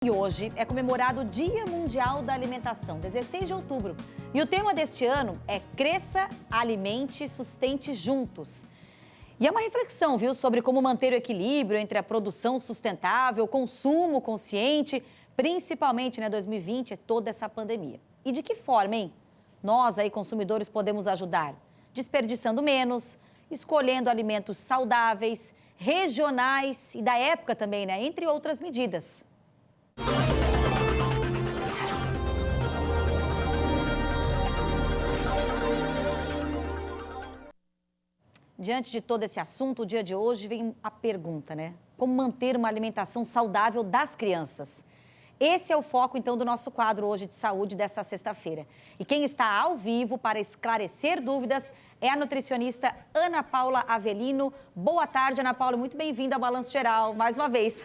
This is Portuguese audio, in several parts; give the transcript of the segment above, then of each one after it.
E hoje é comemorado o Dia Mundial da Alimentação, 16 de outubro. E o tema deste ano é Cresça, Alimente, Sustente Juntos. E é uma reflexão, viu, sobre como manter o equilíbrio entre a produção sustentável, o consumo consciente, principalmente, 2020, toda essa pandemia. E de que forma, hein? Nós, aí, consumidores, podemos ajudar? Desperdiçando menos, escolhendo alimentos saudáveis, regionais e da época também, entre outras medidas. Diante de todo esse assunto, o dia de hoje vem a pergunta, Como manter uma alimentação saudável das crianças? Esse é o foco, então, do nosso quadro hoje de saúde desta sexta-feira. E quem está ao vivo para esclarecer dúvidas é a nutricionista Ana Paula Avelino. Boa tarde, Ana Paula. Muito bem-vinda ao Balanço Geral, mais uma vez.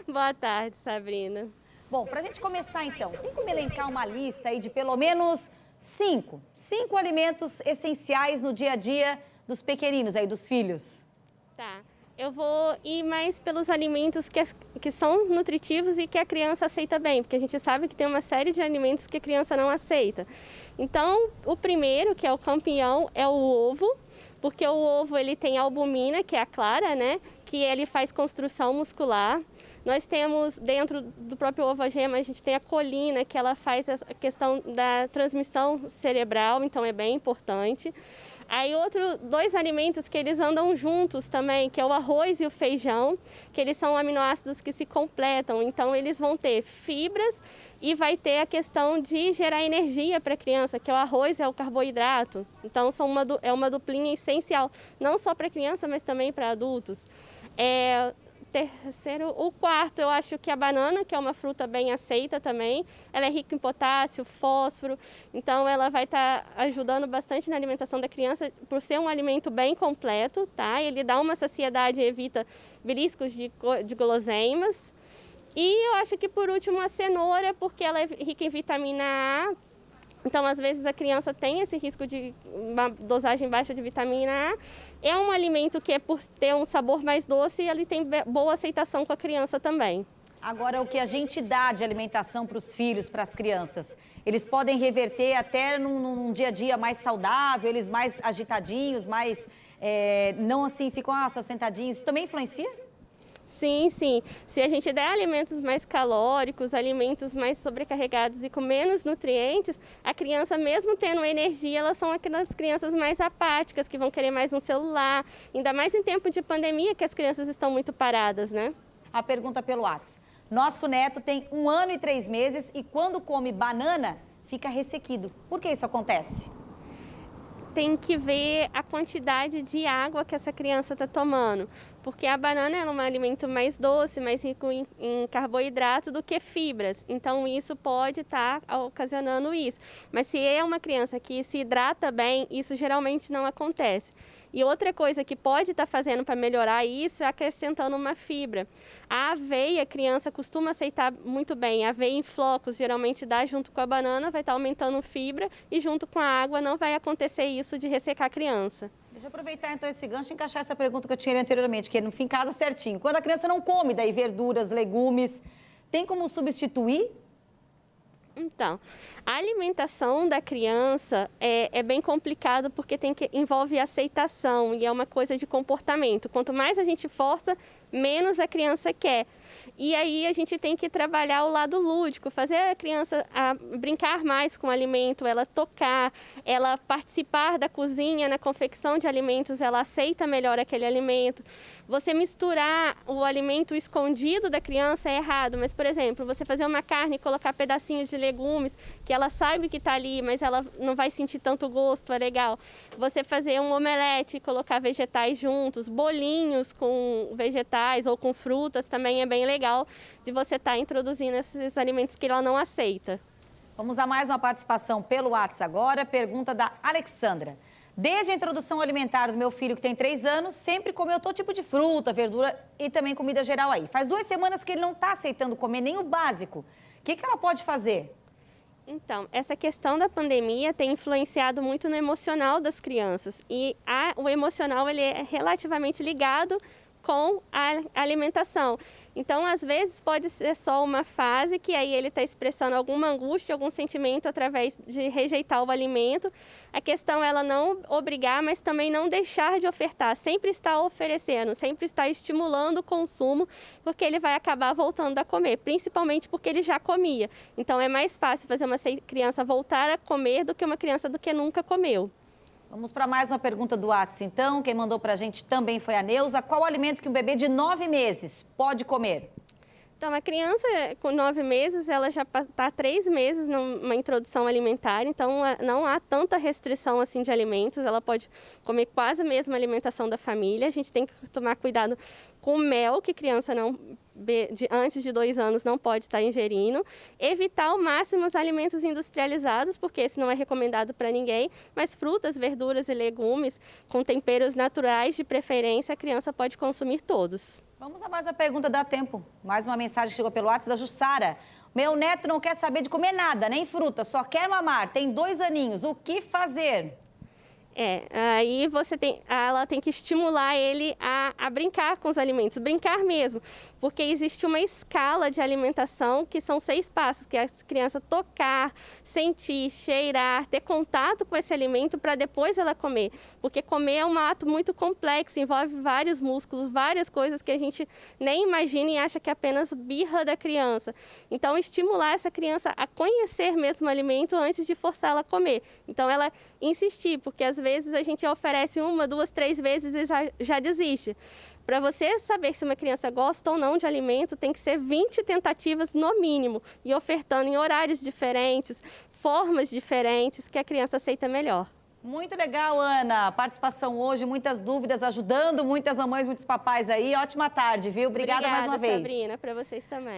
Boa tarde, Sabrina. Bom, para a gente começar, então, tem como elencar uma lista aí de pelo menos cinco alimentos essenciais no dia a dia dos pequeninos aí, dos filhos? Tá. Eu vou ir mais pelos alimentos que são nutritivos e que a criança aceita bem, porque a gente sabe que tem uma série de alimentos que a criança não aceita. Então, o primeiro, que é o campeão, é o ovo, porque o ovo ele tem albumina, que é a clara, que ele faz construção muscular. Nós temos dentro do próprio ovo a gema, a gente tem a colina, que ela faz a questão da transmissão cerebral, então é bem importante. Aí dois alimentos que eles andam juntos também, que é o arroz e o feijão, que eles são aminoácidos que se completam, então eles vão ter fibras e vai ter a questão de gerar energia para a criança, que o arroz é o carboidrato, então é uma duplinha essencial, não só para criança, mas também para adultos. O quarto, eu acho que a banana, que é uma fruta bem aceita também, ela é rica em potássio, fósforo, então ela vai estar ajudando bastante na alimentação da criança por ser um alimento bem completo, tá? Ele dá uma saciedade e evita beliscos de guloseimas. E eu acho que por último a cenoura, porque ela é rica em vitamina A. Então, às vezes, a criança tem esse risco de uma dosagem baixa de vitamina A. É um alimento que, por ter um sabor mais doce, ele tem boa aceitação com a criança também. Agora, o que a gente dá de alimentação para os filhos, para as crianças, eles podem reverter até num dia a dia mais saudável, eles mais agitadinhos, não assim, ficam só sentadinhos. Isso também influencia? Sim, sim. Se a gente der alimentos mais calóricos, alimentos mais sobrecarregados e com menos nutrientes, a criança, mesmo tendo energia, elas são aquelas crianças mais apáticas, que vão querer mais um celular, ainda mais em tempo de pandemia, que as crianças estão muito paradas, A pergunta pelo WhatsApp. Nosso neto tem 1 ano e 3 meses e quando come banana, fica ressequido. Por que isso acontece? Tem que ver a quantidade de água que essa criança está tomando, porque a banana é um alimento mais doce, mais rico em carboidrato do que fibras, então isso pode estar ocasionando isso. Mas se é uma criança que se hidrata bem, isso geralmente não acontece. E outra coisa que pode estar fazendo para melhorar isso é acrescentando uma fibra. A aveia, a criança costuma aceitar muito bem. A aveia em flocos geralmente dá junto com a banana, vai estar aumentando fibra e junto com a água não vai acontecer isso de ressecar a criança. Deixa eu aproveitar então esse gancho e encaixar essa pergunta que eu tinha anteriormente, que no fim casa certinho. Quando a criança não come daí verduras, legumes, tem como substituir? Então, a alimentação da criança é bem complicado porque envolve aceitação e é uma coisa de comportamento. Quanto mais a gente força, menos a criança quer. E aí a gente tem que trabalhar o lado lúdico, fazer a criança brincar mais com o alimento, ela tocar, ela participar da cozinha, na confecção de alimentos, ela aceita melhor aquele alimento. Você misturar o alimento escondido da criança é errado, mas, por exemplo, você fazer uma carne e colocar pedacinhos de legumes, que ela sabe que está ali, mas ela não vai sentir tanto gosto, é legal. Você fazer um omelete e colocar vegetais juntos, bolinhos com vegetais ou com frutas também é bem legal de você estar introduzindo esses alimentos que ela não aceita. Vamos a mais uma participação pelo WhatsApp agora. Pergunta da Alexandra. Desde a introdução alimentar do meu filho, que tem 3 anos, sempre comeu todo tipo de fruta, verdura e também comida geral aí. Faz 2 semanas que ele não está aceitando comer nem o básico. O que ela pode fazer? Então, essa questão da pandemia tem influenciado muito no emocional das crianças. E o emocional ele é relativamente ligado com a alimentação. Então, às vezes, pode ser só uma fase que aí ele está expressando alguma angústia, algum sentimento através de rejeitar o alimento. A questão é ela não obrigar, mas também não deixar de ofertar, sempre estar oferecendo, sempre estar estimulando o consumo, porque ele vai acabar voltando a comer, principalmente porque ele já comia. Então, é mais fácil fazer uma criança voltar a comer do que uma criança do que nunca comeu. Vamos para mais uma pergunta do WhatsApp, então. Quem mandou para a gente também foi a Neuza. Qual o alimento que um bebê de 9 meses pode comer? Então, a criança com 9 meses, ela já está 3 meses numa introdução alimentar, então não há tanta restrição assim de alimentos, ela pode comer quase a mesma alimentação da família. A gente tem que tomar cuidado com o mel, que criança antes de 2 anos não pode estar ingerindo. Evitar ao máximo os alimentos industrializados, porque esse não é recomendado para ninguém, mas frutas, verduras e legumes com temperos naturais de preferência, a criança pode consumir todos. Vamos a mais uma pergunta, dá tempo. Mais uma mensagem chegou pelo WhatsApp da Jussara. Meu neto não quer saber de comer nada, nem fruta, só quer mamar, tem 2 aninhos, o que fazer? Aí ela tem que estimular ele a brincar com os alimentos, brincar mesmo, porque existe uma escala de alimentação que são 6 passos, que é a criança tocar, sentir, cheirar, ter contato com esse alimento para depois ela comer, porque comer é um ato muito complexo, envolve vários músculos, várias coisas que a gente nem imagina e acha que é apenas birra da criança. Então, estimular essa criança a conhecer mesmo o alimento antes de forçá-la a comer. Então, ela insistir, porque às vezes a gente oferece 1, 2, 3 vezes e já desiste. Para você saber se uma criança gosta ou não de alimento, tem que ser 20 tentativas no mínimo, e ofertando em horários diferentes, formas diferentes, que a criança aceita melhor. Muito legal, Ana. Participação hoje, muitas dúvidas, ajudando muitas mamães, muitos papais aí. Ótima tarde, viu? Obrigada mais uma vez. Sabrina, para vocês também.